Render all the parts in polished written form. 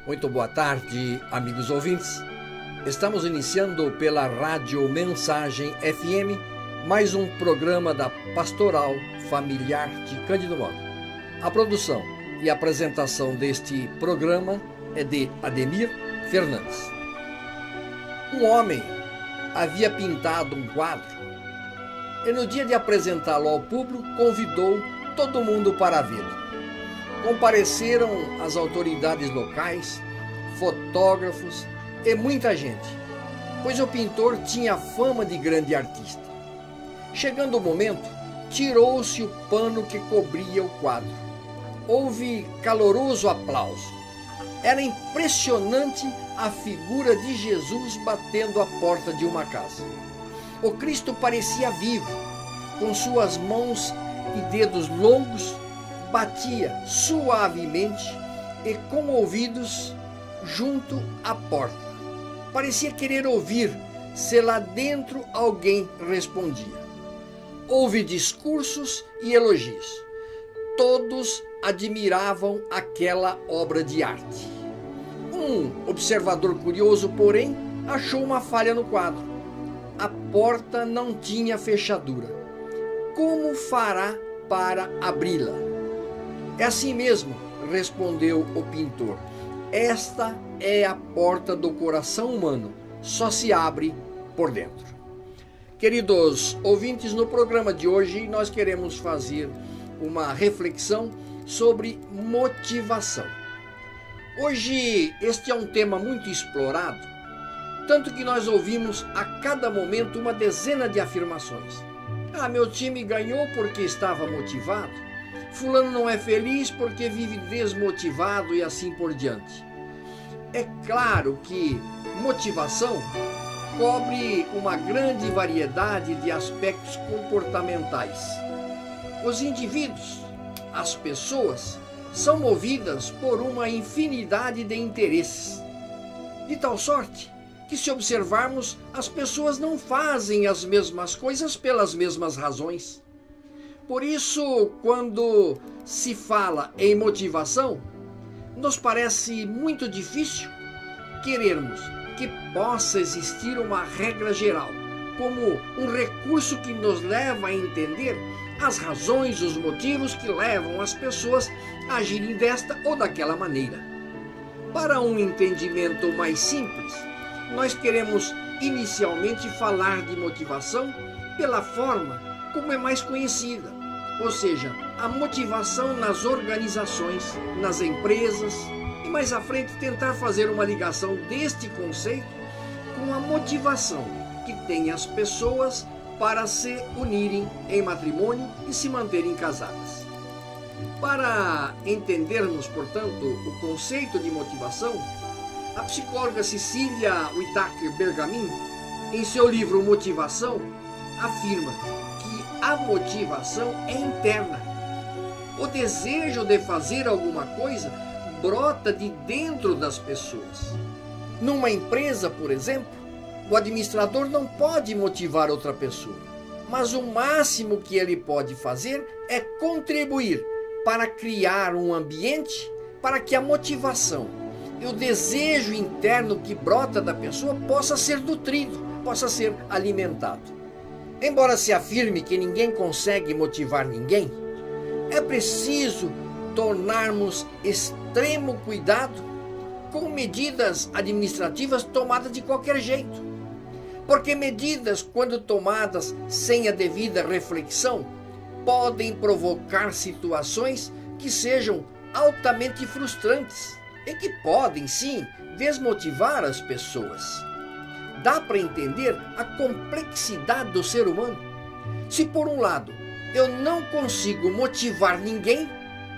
Muito boa tarde, amigos ouvintes. Estamos iniciando pela Rádio Mensagem FM mais um programa da Pastoral Familiar de Cândido Mota. A produção e apresentação deste programa é de Ademir Fernandes. Um homem havia pintado um quadro e no dia de apresentá-lo ao público convidou todo mundo para vê-lo. Compareceram as autoridades locais, fotógrafos e muita gente, pois o pintor tinha fama de grande artista. Chegando o momento, tirou-se o pano que cobria o quadro. Houve caloroso aplauso. Era impressionante a figura de Jesus batendo a porta de uma casa. O Cristo parecia vivo, com suas mãos e dedos longos, batia suavemente e com ouvidos junto à porta. Parecia querer ouvir se lá dentro alguém respondia. Houve discursos e elogios. Todos admiravam aquela obra de arte. Um observador curioso, porém, achou uma falha no quadro. A porta não tinha fechadura. Como fará para abri-la? É assim mesmo, respondeu o pintor. Esta é a porta do coração humano, só se abre por dentro. Queridos ouvintes, no programa de hoje nós queremos fazer uma reflexão sobre motivação. Hoje este é um tema muito explorado, tanto que nós ouvimos a cada momento uma dezena de afirmações. Meu time ganhou porque estava motivado. Fulano não é feliz porque vive desmotivado e assim por diante. É claro que motivação cobre uma grande variedade de aspectos comportamentais. Os indivíduos, as pessoas, são movidas por uma infinidade de interesses. De tal sorte que, se observarmos, as pessoas não fazem as mesmas coisas pelas mesmas razões. Por isso, quando se fala em motivação, nos parece muito difícil querermos que possa existir uma regra geral, como um recurso que nos leva a entender as razões, os motivos que levam as pessoas a agirem desta ou daquela maneira. Para um entendimento mais simples, nós queremos inicialmente falar de motivação pela forma como é mais conhecida, ou seja, a motivação nas organizações, nas empresas, e mais à frente tentar fazer uma ligação deste conceito com a motivação que tem as pessoas para se unirem em matrimônio e se manterem casadas. Para entendermos, portanto, o conceito de motivação, a psicóloga Cecília Whittaker-Bergamin, em seu livro Motivação, afirma que a motivação é interna. O desejo de fazer alguma coisa brota de dentro das pessoas. Numa empresa, por exemplo, o administrador não pode motivar outra pessoa, mas o máximo que ele pode fazer é contribuir para criar um ambiente para que a motivação e o desejo interno que brota da pessoa possa ser nutrido, possa ser alimentado. Embora se afirme que ninguém consegue motivar ninguém, é preciso tomarmos extremo cuidado com medidas administrativas tomadas de qualquer jeito. Porque medidas, quando tomadas sem a devida reflexão, podem provocar situações que sejam altamente frustrantes e que podem, sim, desmotivar as pessoas. Dá para entender a complexidade do ser humano? Se por um lado eu não consigo motivar ninguém,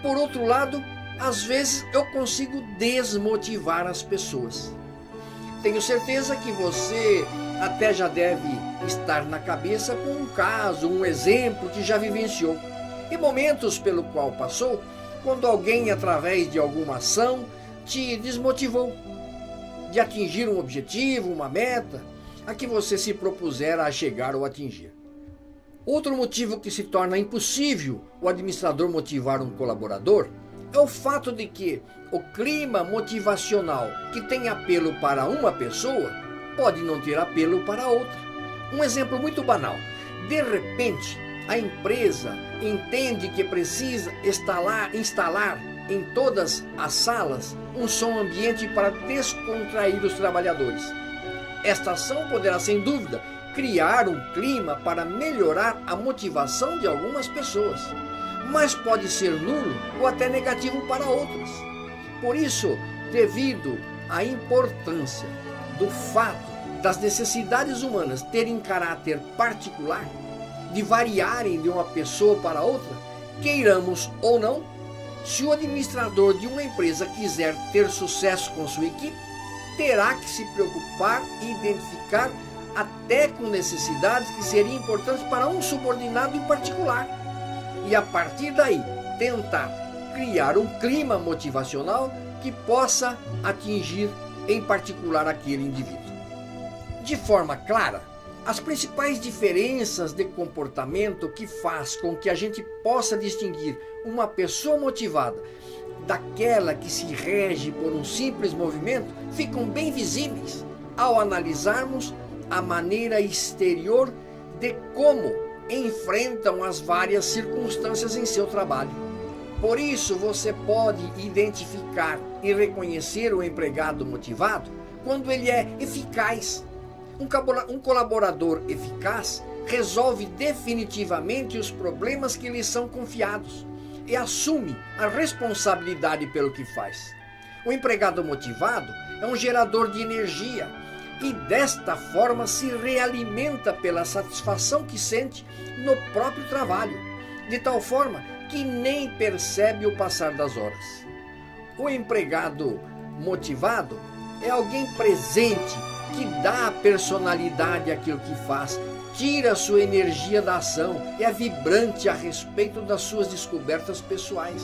por outro lado, às vezes eu consigo desmotivar as pessoas. Tenho certeza que você até já deve estar na cabeça com um caso, um exemplo que já vivenciou e momentos pelo qual passou, quando alguém, através de alguma ação, te desmotivou de atingir um objetivo, uma meta, a que você se propusera a chegar ou atingir. Outro motivo que se torna impossível o administrador motivar um colaborador é o fato de que o clima motivacional que tem apelo para uma pessoa pode não ter apelo para outra. Um exemplo muito banal. De repente, a empresa entende que precisa instalar em todas as salas um som ambiente para descontrair os trabalhadores. Esta ação poderá, sem dúvida, criar um clima para melhorar a motivação de algumas pessoas, mas pode ser nulo ou até negativo para outras. Por isso, devido à importância do fato das necessidades humanas terem caráter particular, de variarem de uma pessoa para outra, queiramos ou não, se o administrador de uma empresa quiser ter sucesso com sua equipe, terá que se preocupar e identificar até com necessidades que seriam importantes para um subordinado em particular. E a partir daí, tentar criar um clima motivacional que possa atingir em particular aquele indivíduo. De forma clara, as principais diferenças de comportamento que faz com que a gente possa distinguir uma pessoa motivada daquela que se rege por um simples movimento ficam bem visíveis ao analisarmos a maneira exterior de como enfrentam as várias circunstâncias em seu trabalho. Por isso, você pode identificar e reconhecer o empregado motivado quando ele é eficaz. Um colaborador eficaz resolve definitivamente os problemas que lhe são confiados e assume a responsabilidade pelo que faz. O empregado motivado é um gerador de energia e desta forma se realimenta pela satisfação que sente no próprio trabalho, de tal forma que nem percebe o passar das horas. O empregado motivado é alguém presente que dá personalidade àquilo que faz, tira sua energia da ação, é vibrante a respeito das suas descobertas pessoais.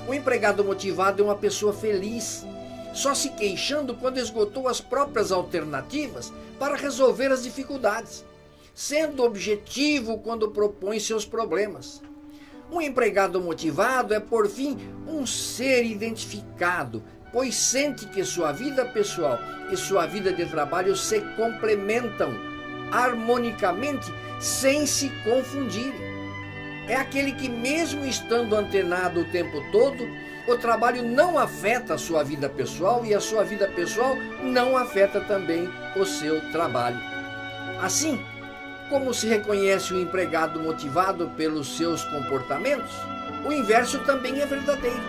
O empregado motivado é uma pessoa feliz, só se queixando quando esgotou as próprias alternativas para resolver as dificuldades, sendo objetivo quando propõe seus problemas. Um empregado motivado é, por fim, um ser identificado, pois sente que sua vida pessoal e sua vida de trabalho se complementam harmonicamente sem se confundirem. É aquele que, mesmo estando antenado o tempo todo, o trabalho não afeta a sua vida pessoal e a sua vida pessoal não afeta também o seu trabalho. Assim, como se reconhece o empregado motivado pelos seus comportamentos, o inverso também é verdadeiro.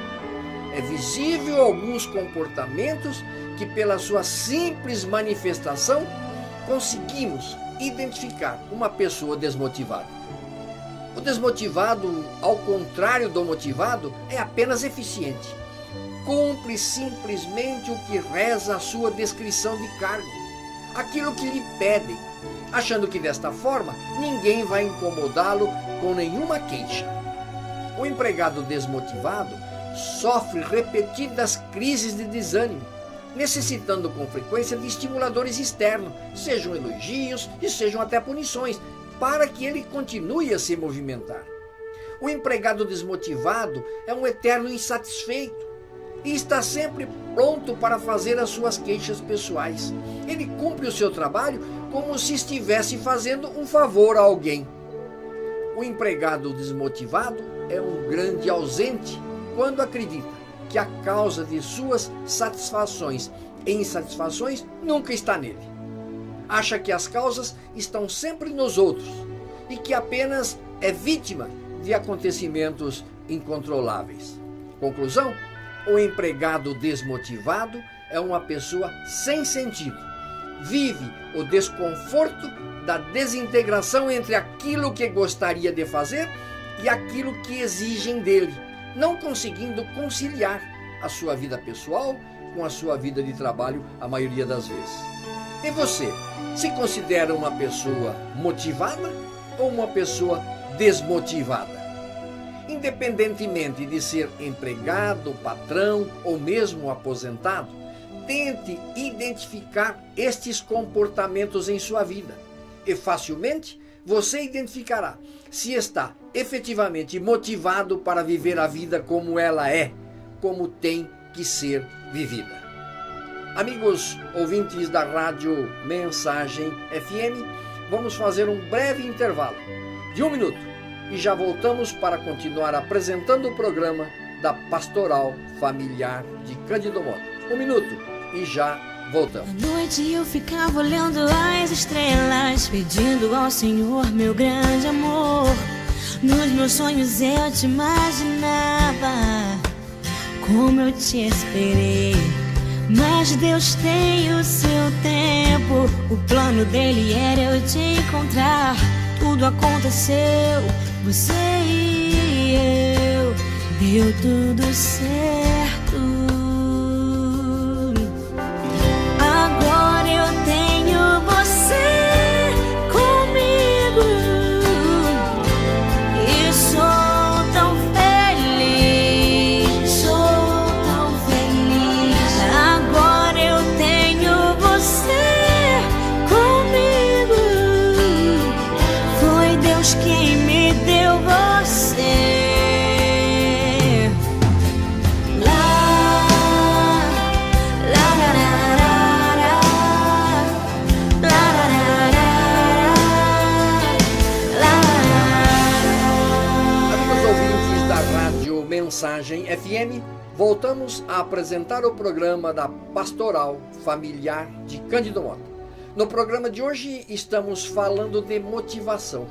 É visível alguns comportamentos que, pela sua simples manifestação, conseguimos identificar uma pessoa desmotivada. O desmotivado, ao contrário do motivado, é apenas eficiente. Cumpre simplesmente o que reza a sua descrição de cargo, aquilo que lhe pedem, achando que desta forma ninguém vai incomodá-lo com nenhuma queixa. O empregado desmotivado sofre repetidas crises de desânimo, necessitando com frequência de estimuladores externos, sejam elogios e sejam até punições, para que ele continue a se movimentar. O empregado desmotivado é um eterno insatisfeito e está sempre pronto para fazer as suas queixas pessoais. Ele cumpre o seu trabalho como se estivesse fazendo um favor a alguém. O empregado desmotivado é um grande ausente quando acredita que a causa de suas satisfações e insatisfações nunca está nele. Acha que as causas estão sempre nos outros e que apenas é vítima de acontecimentos incontroláveis. Conclusão: o empregado desmotivado é uma pessoa sem sentido. Vive o desconforto da desintegração entre aquilo que gostaria de fazer e aquilo que exigem dele, não conseguindo conciliar a sua vida pessoal com a sua vida de trabalho a maioria das vezes. E você, se considera uma pessoa motivada ou uma pessoa desmotivada? Independentemente de ser empregado, patrão ou mesmo aposentado, tente identificar estes comportamentos em sua vida e facilmente você identificará se está efetivamente motivado para viver a vida como ela é, como tem que ser vivida. Amigos ouvintes da Rádio Mensagem FM, vamos fazer um breve intervalo de 1 minuto e já voltamos para continuar apresentando o programa da Pastoral Familiar de Cândido Mota. 1 minuto e já voltamos. À noite eu ficava olhando as estrelas, pedindo ao Senhor meu grande amor. Nos meus sonhos eu te imaginava, como eu te esperei. Mas Deus tem o seu tempo, o plano dele era eu te encontrar. Tudo aconteceu, você e eu, deu tudo certo. Agora eu tenho você comigo e sou tão feliz, sou tão feliz. Agora eu tenho você comigo, foi Deus quem me deu você. Mensagem FM, voltamos a apresentar o programa da Pastoral Familiar de Cândido Mota. No programa de hoje estamos falando de motivação.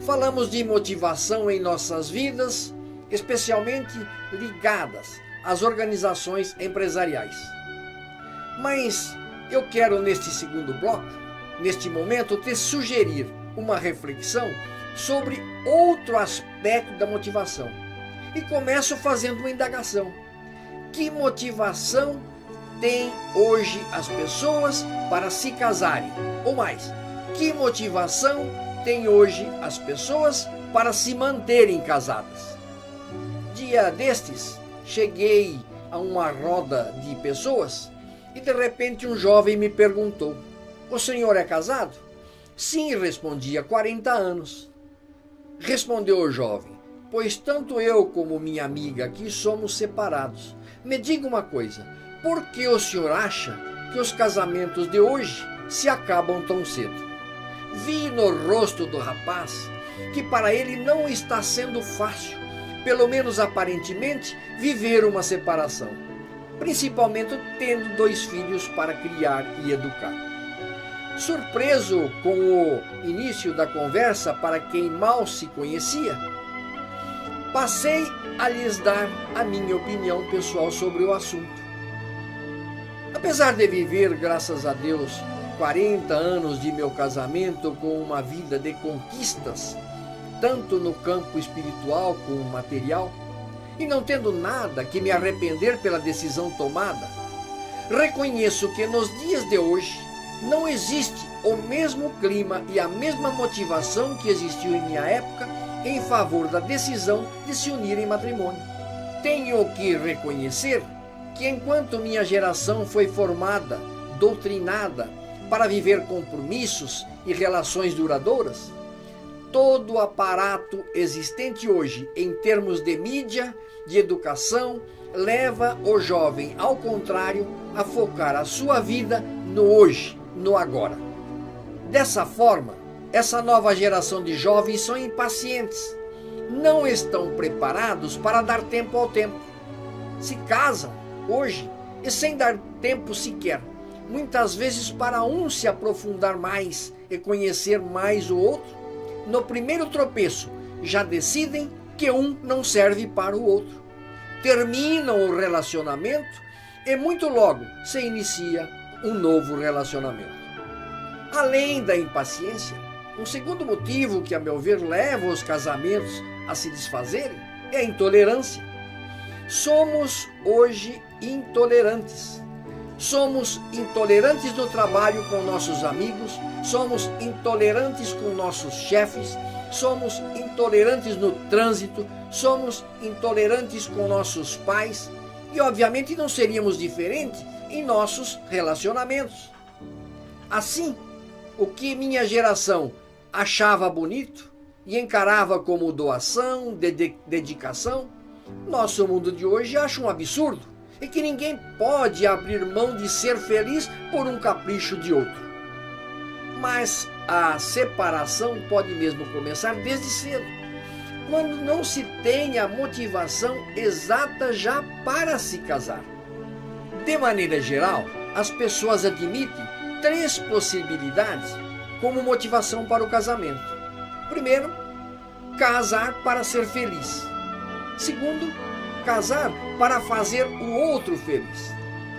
Falamos de motivação em nossas vidas, especialmente ligadas às organizações empresariais. Mas eu quero neste segundo bloco, neste momento, te sugerir uma reflexão sobre outro aspecto da motivação. E começo fazendo uma indagação. Que motivação tem hoje as pessoas para se casarem? Ou mais, que motivação tem hoje as pessoas para se manterem casadas? Dia destes, cheguei a uma roda de pessoas e de repente um jovem me perguntou: "O senhor é casado?" "Sim", respondi, "há 40 anos." Respondeu o jovem: "Pois tanto eu como minha amiga aqui somos separados. Me diga uma coisa, por que o senhor acha que os casamentos de hoje se acabam tão cedo?" Vi no rosto do rapaz que para ele não está sendo fácil, pelo menos aparentemente, viver uma separação, principalmente tendo 2 filhos para criar e educar. Surpreso com o início da conversa para quem mal se conhecia, passei a lhes dar a minha opinião pessoal sobre o assunto. Apesar de viver, graças a Deus, 40 anos de meu casamento com uma vida de conquistas, tanto no campo espiritual como material, e não tendo nada que me arrepender pela decisão tomada, reconheço que nos dias de hoje não existe o mesmo clima e a mesma motivação que existiu em minha época em favor da decisão de se unir em matrimônio. Tenho que reconhecer que enquanto minha geração foi formada, doutrinada para viver compromissos e relações duradouras, todo o aparato existente hoje em termos de mídia, de educação, leva o jovem, ao contrário, a focar a sua vida no hoje, no agora. Dessa forma, essa nova geração de jovens são impacientes, não estão preparados para dar tempo ao tempo. Se casam hoje e sem dar tempo sequer, muitas vezes para um se aprofundar mais e conhecer mais o outro, no primeiro tropeço já decidem que um não serve para o outro. Terminam o relacionamento e muito logo se inicia um novo relacionamento. Além da impaciência, um segundo motivo que, a meu ver, leva os casamentos a se desfazerem é a intolerância. Somos hoje intolerantes. Somos intolerantes no trabalho com nossos amigos, somos intolerantes com nossos chefes, somos intolerantes no trânsito, somos intolerantes com nossos pais e, obviamente, não seríamos diferentes em nossos relacionamentos. Assim, o que minha geração achava bonito e encarava como doação, dedicação, Nosso mundo de hoje acha um absurdo e que ninguém pode abrir mão de ser feliz por um capricho de outro. Mas a separação pode mesmo começar desde cedo, quando não se tem a motivação exata já para se casar. De maneira geral, as pessoas admitem 3 possibilidades como motivação para o casamento. Primeiro, casar para ser feliz. Segundo, casar para fazer o outro feliz.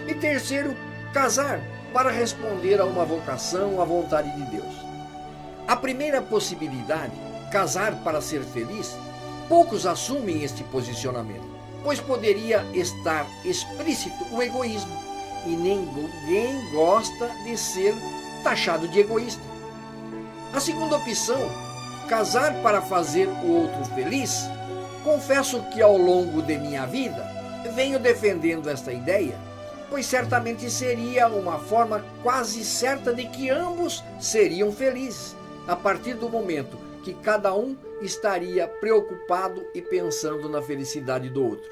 E terceiro, casar para responder a uma vocação, à vontade de Deus. A primeira possibilidade, casar para ser feliz, poucos assumem este posicionamento, pois poderia estar explícito o egoísmo, e ninguém gosta de ser taxado de egoísta. A segunda opção, casar para fazer o outro feliz, confesso que ao longo de minha vida venho defendendo esta ideia, pois certamente seria uma forma quase certa de que ambos seriam felizes, a partir do momento que cada um estaria preocupado e pensando na felicidade do outro.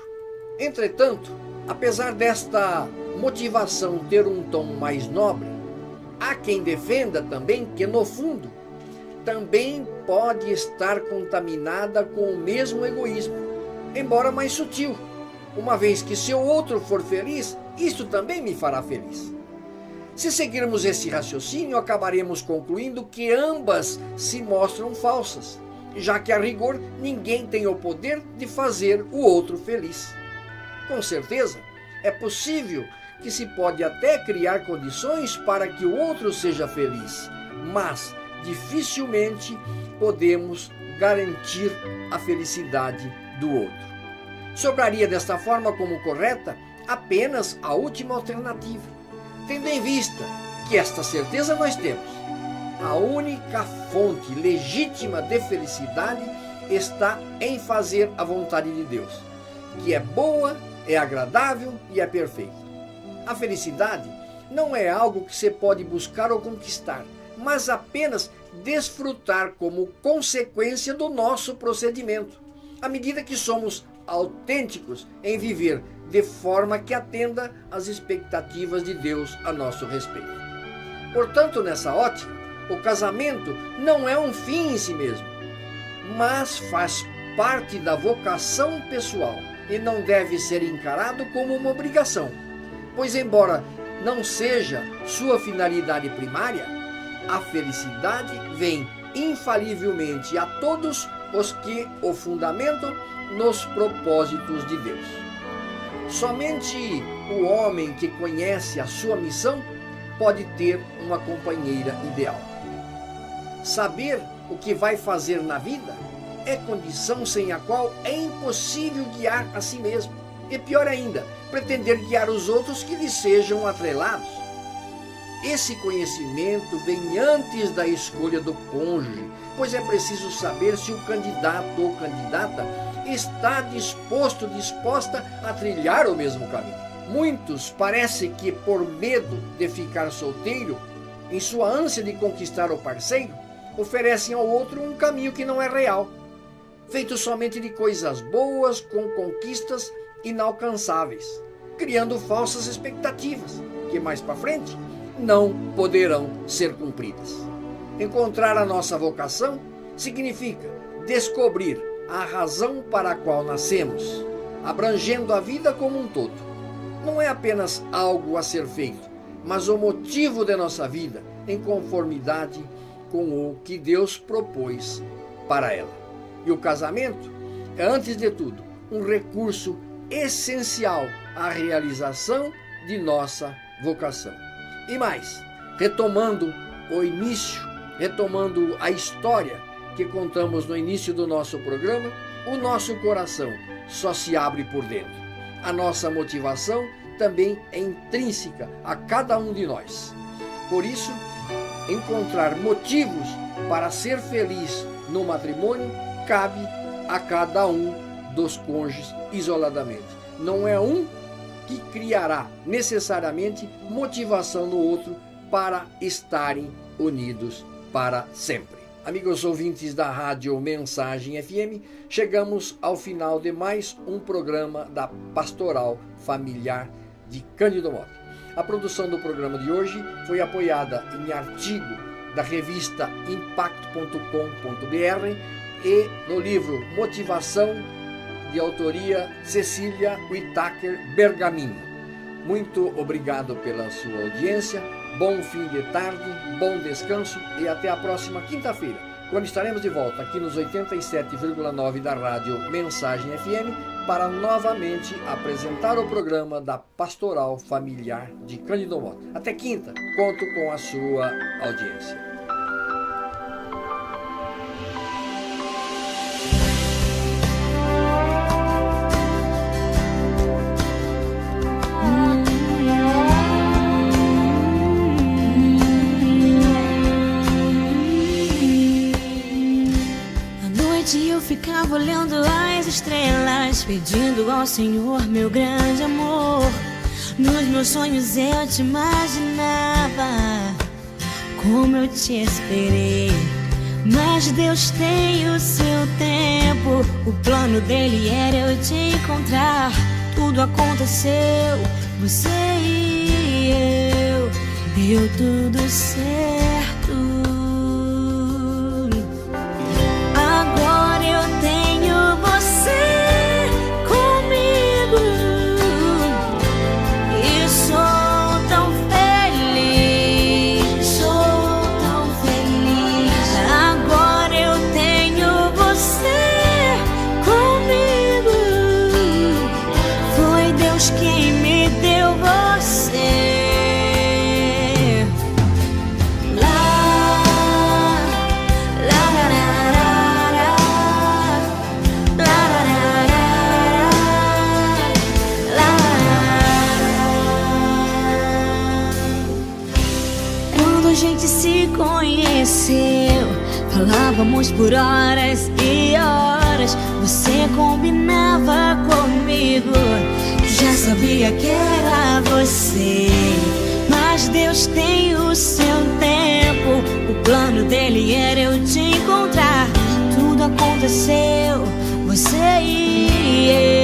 Entretanto, apesar desta motivação ter um tom mais nobre, há quem defenda também que, no fundo, também pode estar contaminada com o mesmo egoísmo, embora mais sutil, uma vez que se o outro for feliz, isto também me fará feliz. Se seguirmos esse raciocínio, acabaremos concluindo que ambas se mostram falsas, já que a rigor ninguém tem o poder de fazer o outro feliz. Com certeza, é possível que se pode até criar condições para que o outro seja feliz, mas dificilmente podemos garantir a felicidade do outro. Sobraria desta forma como correta apenas a última alternativa, tendo em vista que esta certeza nós temos. A única fonte legítima de felicidade está em fazer a vontade de Deus, que é boa, é agradável e é perfeita. A felicidade não é algo que se pode buscar ou conquistar, mas apenas desfrutar como consequência do nosso procedimento, à medida que somos autênticos em viver de forma que atenda às expectativas de Deus a nosso respeito. Portanto, nessa ótica, o casamento não é um fim em si mesmo, mas faz parte da vocação pessoal e não deve ser encarado como uma obrigação, pois embora não seja sua finalidade primária, a felicidade vem infalivelmente a todos os que o fundamentam nos propósitos de Deus. Somente o homem que conhece a sua missão pode ter uma companheira ideal. Saber o que vai fazer na vida é condição sem a qual é impossível guiar a si mesmo. E pior ainda, pretender guiar os outros que lhe sejam atrelados. Esse conhecimento vem antes da escolha do cônjuge, pois é preciso saber se o candidato ou candidata está disposta a trilhar o mesmo caminho. Muitos parece que, por medo de ficar solteiro, em sua ânsia de conquistar o parceiro, oferecem ao outro um caminho que não é real, feito somente de coisas boas com conquistas inalcançáveis, criando falsas expectativas que mais para frente não poderão ser cumpridas. Encontrar a nossa vocação significa descobrir a razão para a qual nascemos, abrangendo a vida como um todo. Não é apenas algo a ser feito, mas o motivo de nossa vida em conformidade com o que Deus propôs para ela. E o casamento é, antes de tudo, um recurso essencial à realização de nossa vocação. E mais, retomando o início, retomando a história que contamos no início do nosso programa, o nosso coração só se abre por dentro. A nossa motivação também é intrínseca a cada um de nós. Por isso, encontrar motivos para ser feliz no matrimônio cabe a cada um dos cônjuges isoladamente. Não é um que criará necessariamente motivação no outro para estarem unidos para sempre. Amigos ouvintes da Rádio Mensagem FM, chegamos ao final de mais um programa da Pastoral Familiar de Cândido Mota. A produção do programa de hoje foi apoiada em artigo da revista impacto.com.br e no livro Motivação, de autoria Cecília Whittaker Bergamini. Muito obrigado pela sua audiência, bom fim de tarde, bom descanso e até a próxima quinta-feira, quando estaremos de volta aqui nos 87,9 da Rádio Mensagem FM para novamente apresentar o programa da Pastoral Familiar de Cândido Mota. Até quinta, conto com a sua audiência. Eu ficava olhando as estrelas, pedindo ao Senhor meu grande amor. Nos meus sonhos eu te imaginava, como eu te esperei. Mas Deus tem o seu tempo, o plano dele era eu te encontrar. Tudo aconteceu, você e eu, deu tudo certo. Falávamos por horas e horas, você combinava comigo, já sabia que era você. Mas Deus tem o seu tempo, o plano dele era eu te encontrar. Tudo aconteceu, você e eu.